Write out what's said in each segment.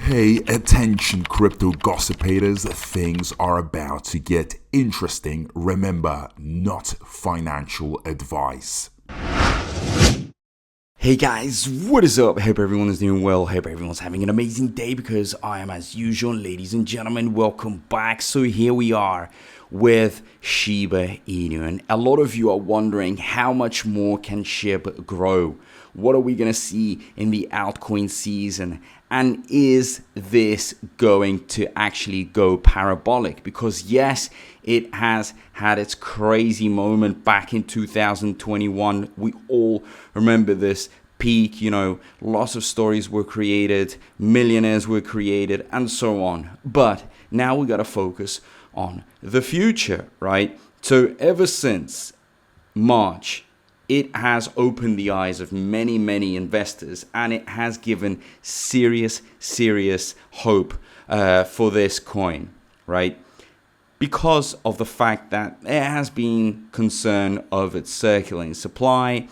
Hey, attention crypto gossipators, things are about to get interesting. Remember, not financial advice. Hey guys, what is up? Hope everyone is doing well. Hope everyone's having an amazing day because I am as usual. Ladies and gentlemen, welcome back. So here we are with Shiba Inu, and a lot of you are wondering how much more can SHIB grow? What are we going to see in the altcoin season? And is this going to actually go parabolic? Because yes, it has had its crazy moment back in 2021. We all remember this peak, lots of stories were created, millionaires were created, and so on. But now we got to focus on the future, right? So ever since March, it has opened the eyes of many investors, and it has given serious hope for this coin, right? Because of the fact that there has been concern of its circulating supply,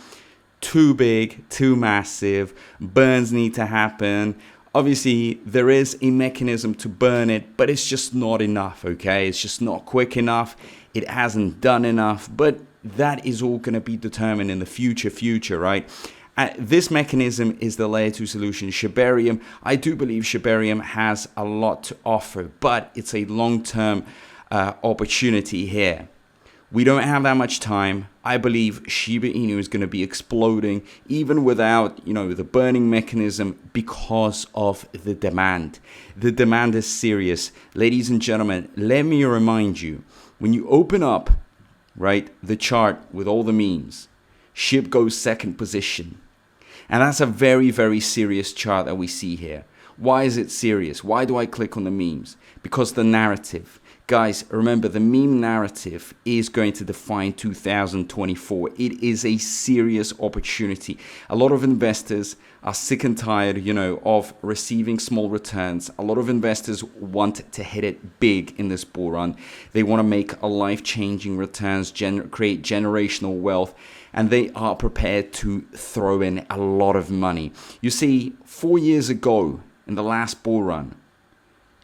too big, too massive, burns need to happen. Obviously, there is a mechanism to burn it, but it's just not enough, okay? It's just not quick enough. It hasn't done enough, but that is all going to be determined in the future, right? This mechanism is the layer 2 solution, Shibarium. I do believe Shibarium has a lot to offer, but it's a long-term opportunity here. We don't have that much time. I believe Shiba Inu is going to be exploding even without, the burning mechanism because of the demand. The demand is serious. Ladies and gentlemen, let me remind you, when you open up, right, the chart with all the memes, SHIB goes second position. And that's a very serious chart that we see here. Why is it serious? Why do I click on the memes? Because the narrative. Guys, remember, the meme narrative is going to define 2024. It is a serious opportunity. A lot of investors are sick and tired, of receiving small returns. A lot of investors want to hit it big in this bull run. They want to make a life-changing returns, create generational wealth, and they are prepared to throw in a lot of money. You see, 4 years ago, in the last bull run,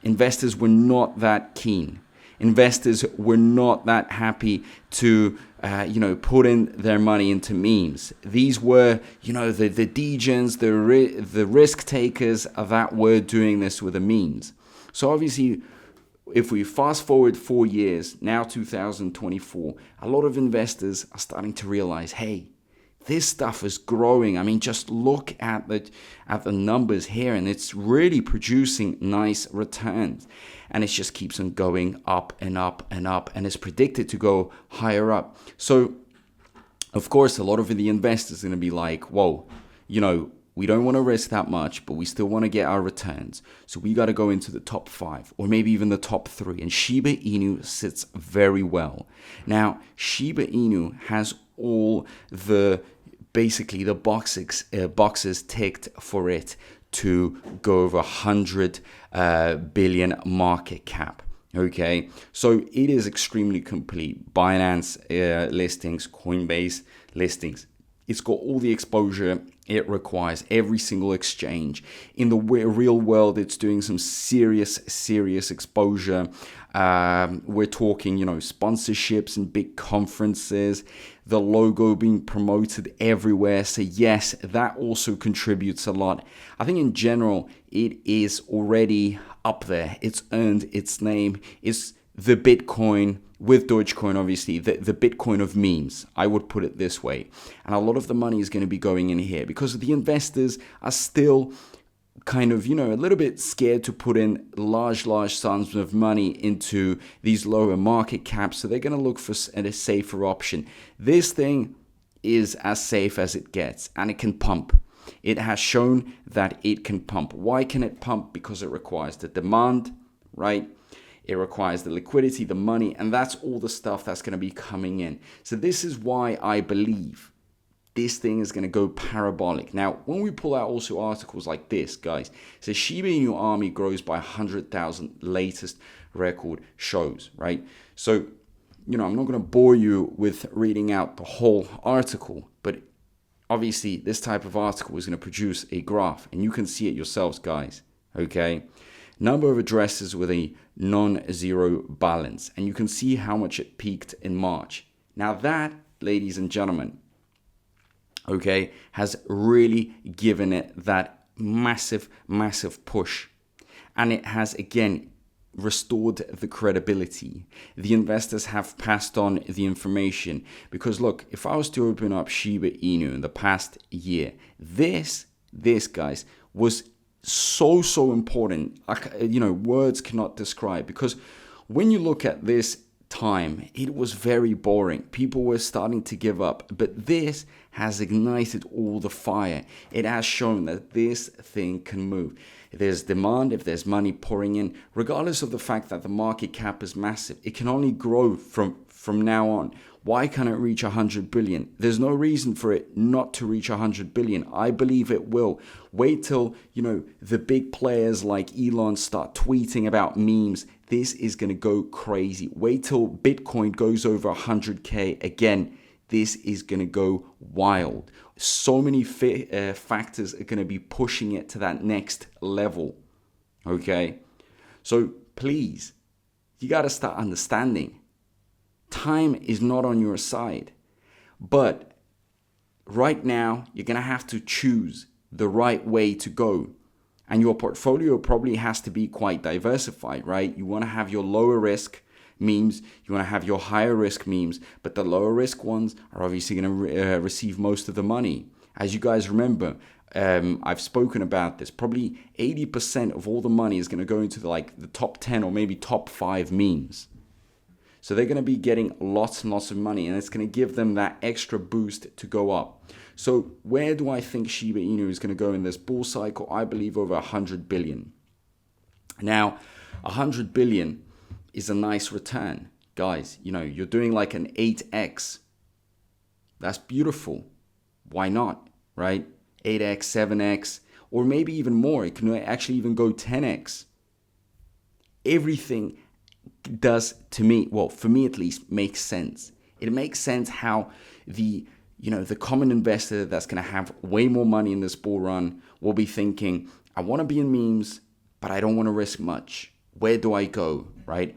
investors were not that keen. Investors were not that happy to, put in their money into memes. These were, the degens, the risk takers that were doing this with the memes. So obviously, if we fast forward 4 years, now 2024, a lot of investors are starting to realize, hey, this stuff is growing. I mean, just look at the numbers here, and it's really producing nice returns. And it just keeps on going up and up and up, and it's predicted to go higher up. So, of course, a lot of the investors are going to be like, whoa, we don't want to risk that much, but we still want to get our returns. So we got to go into the top 5 or maybe even the top 3. And Shiba Inu sits very well. Now, Shiba Inu has all basically the boxes ticked for it to go over 100 billion market cap. Okay, so it is extremely complete. Binance listings, Coinbase listings. It's got all the exposure it requires, every single exchange. In the real world, it's doing some serious exposure. We're talking, sponsorships and big conferences, the logo being promoted everywhere. So yes, that also contributes a lot. I think in general, it is already up there. It's earned its name. It's the Bitcoin, with Dogecoin, obviously, the Bitcoin of memes, I would put it this way. And a lot of the money is going to be going in here because the investors are still kind of, a little bit scared to put in large sums of money into these lower market caps. So they're going to look for a safer option. This thing is as safe as it gets, and it can pump. It has shown that it can pump. Why can it pump? Because it requires the demand, right? It requires the liquidity, the money, and that's all the stuff that's going to be coming in. So this is why I believe this thing is going to go parabolic. Now, when we pull out also articles like this, guys, it says Shiba Inu Army grows by 100,000 latest record shows, right? So, I'm not going to bore you with reading out the whole article, but obviously this type of article is going to produce a graph, and you can see it yourselves, guys. okay? Number of addresses with a non-zero balance. And you can see how much it peaked in March. Now that, ladies and gentlemen, okay, has really given it that massive, massive push. And it has, again, restored the credibility. The investors have passed on the information. Because look, if I was to open up Shiba Inu in the past year, this guys, was so important. Words cannot describe, because when you look at this time, it was very boring. People were starting to give up, but this has ignited all the fire. It has shown that this thing can move. If there's demand, if there's money pouring in, regardless of the fact that the market cap is massive, it can only grow from now on. Why can't it reach 100 billion? There's no reason for it not to reach 100 billion. I believe it will. Wait till, the big players like Elon start tweeting about memes. This is going to go crazy. Wait till Bitcoin goes over 100K again. This is going to go wild. So many factors are going to be pushing it to that next level. Okay? So please, you got to start understanding. Time is not on your side. But right now, you're going to have to choose the right way to go. And your portfolio probably has to be quite diversified, right? You want to have your lower risk memes, you want to have your higher risk memes, but the lower risk ones are obviously going to receive most of the money. As you guys remember, I've spoken about this. Probably 80% of all the money is going to go into the top 10 or maybe top 5 memes. So they're going to be getting lots and lots of money, and it's going to give them that extra boost to go up. So where do I think Shiba Inu is going to go in this bull cycle? I believe over 100 billion. Now, 100 billion is a nice return. Guys, you're doing like an 8x. That's beautiful. Why not, right? 8x, 7x, or maybe even more. It can actually even go 10x. Everything does, to me, well, for me at least, makes sense. It makes sense how the common investor that's going to have way more money in this bull run will be thinking, I want to be in memes, but I don't want to risk much. Where do I go, right?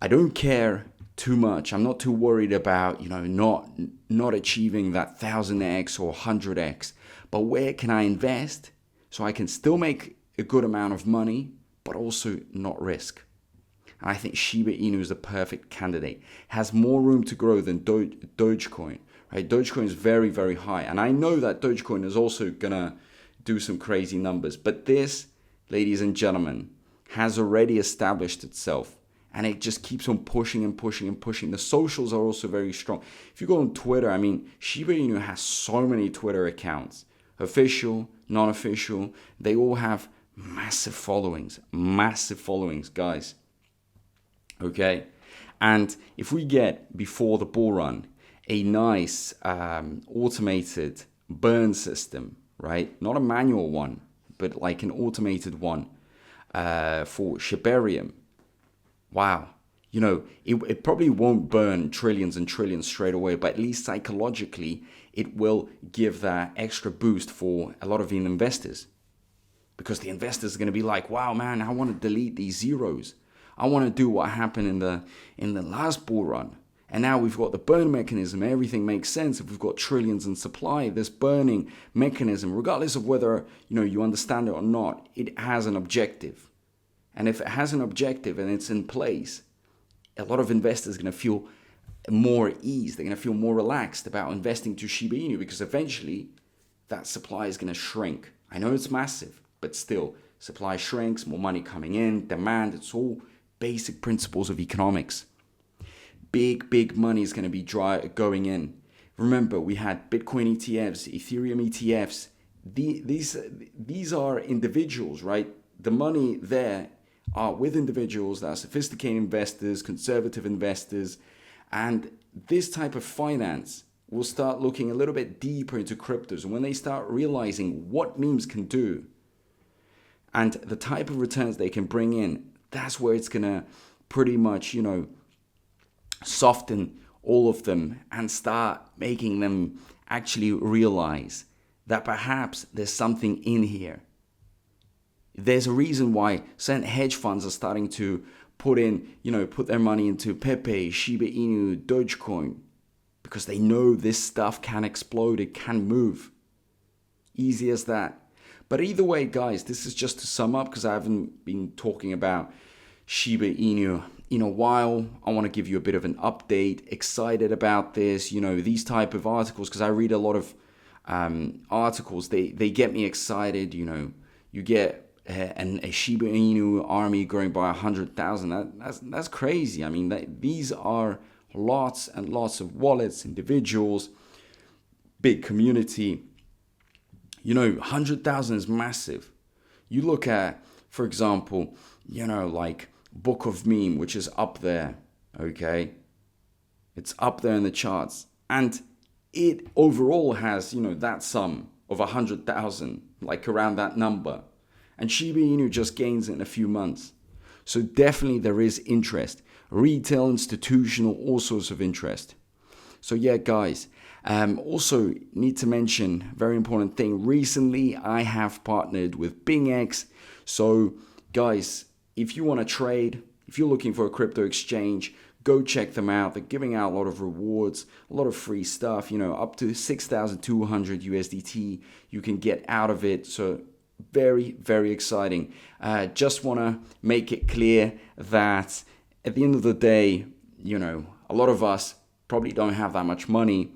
I don't care too much. I'm not too worried about, not achieving that 1000x or 100x. But where can I invest so I can still make a good amount of money, but also not risk? And I think Shiba Inu is the perfect candidate. Has more room to grow than Dogecoin. Right? Dogecoin is very, very high. And I know that Dogecoin is also going to do some crazy numbers. But this, ladies and gentlemen, has already established itself. And it just keeps on pushing and pushing and pushing. The socials are also very strong. If you go on Twitter, Shiba Inu has so many Twitter accounts. Official, non-official. They all have massive followings, guys. Okay? And if we get, before the bull run, a nice automated burn system, right? Not a manual one, but like an automated one for Shibarium. Wow. It probably won't burn trillions and trillions straight away, but at least psychologically, it will give that extra boost for a lot of the investors. Because the investors are going to be like, wow, man, I want to delete these zeros. I want to do what happened in the last bull run. And now we've got the burn mechanism. Everything makes sense. If we've got trillions in supply, this burning mechanism, regardless of whether you understand it or not, it has an objective. And if it has an objective and it's in place, a lot of investors are going to feel more at ease. They're going to feel more relaxed about investing to Shiba Inu, because eventually that supply is going to shrink. I know it's massive, but still, supply shrinks, more money coming in, demand. It's all basic principles of economics. Big money is going to be going in. Remember, we had Bitcoin ETFs, Ethereum ETFs. These are individuals, right? The money there are with individuals that are sophisticated investors, conservative investors, and this type of finance will start looking a little bit deeper into cryptos. And when they start realizing what memes can do and the type of returns they can bring in, that's where it's going to pretty much, soften all of them and start making them actually realize that perhaps there's something in here. there's a reason why certain hedge funds are starting to put their money into Pepe, Shiba Inu, Dogecoin, because they know this stuff can explode, it can move. Easy as that. But either way, guys, this is just to sum up, because I haven't been talking about Shiba Inu in a while. I want to give you a bit of an update. Excited about this, these type of articles, because I read a lot of articles. They get me excited. You get a Shiba Inu army growing by 100,000. That's crazy. I mean, these are lots and lots of wallets, individuals, big community. 100,000 is massive. You look at, for example, like Book of Meme, which is up there, okay? It's up there in the charts. And it overall has, that sum of 100,000, like around that number. And Shiba Inu just gains it in a few months. So definitely there is interest. Retail, institutional, all sorts of interest. So yeah, guys. Also need to mention, very important thing. Recently, I have partnered with BingX. So guys, if you want to trade, if you're looking for a crypto exchange, go check them out. They're giving out a lot of rewards, a lot of free stuff, up to 6,200 USDT you can get out of it. So very, very exciting. Just want to make it clear that at the end of the day, a lot of us probably don't have that much money,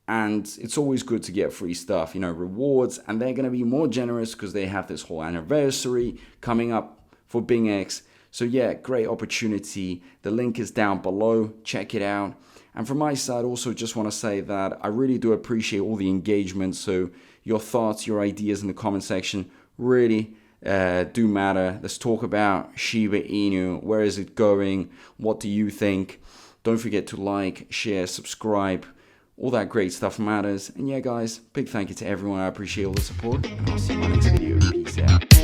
and it's always good to get free stuff, rewards, and they're going to be more generous because they have this whole anniversary coming up for BingX. So yeah, great opportunity. The link is down below. Check it out. And from my side, also just want to say that I really do appreciate all the engagement. So your thoughts, your ideas in the comment section really do matter. Let's talk about Shiba Inu. Where is it going? What do you think? Don't forget to like, share, subscribe. All that great stuff matters. And yeah, guys, big thank you to everyone. I appreciate all the support. And I'll see you in my next video. Peace out.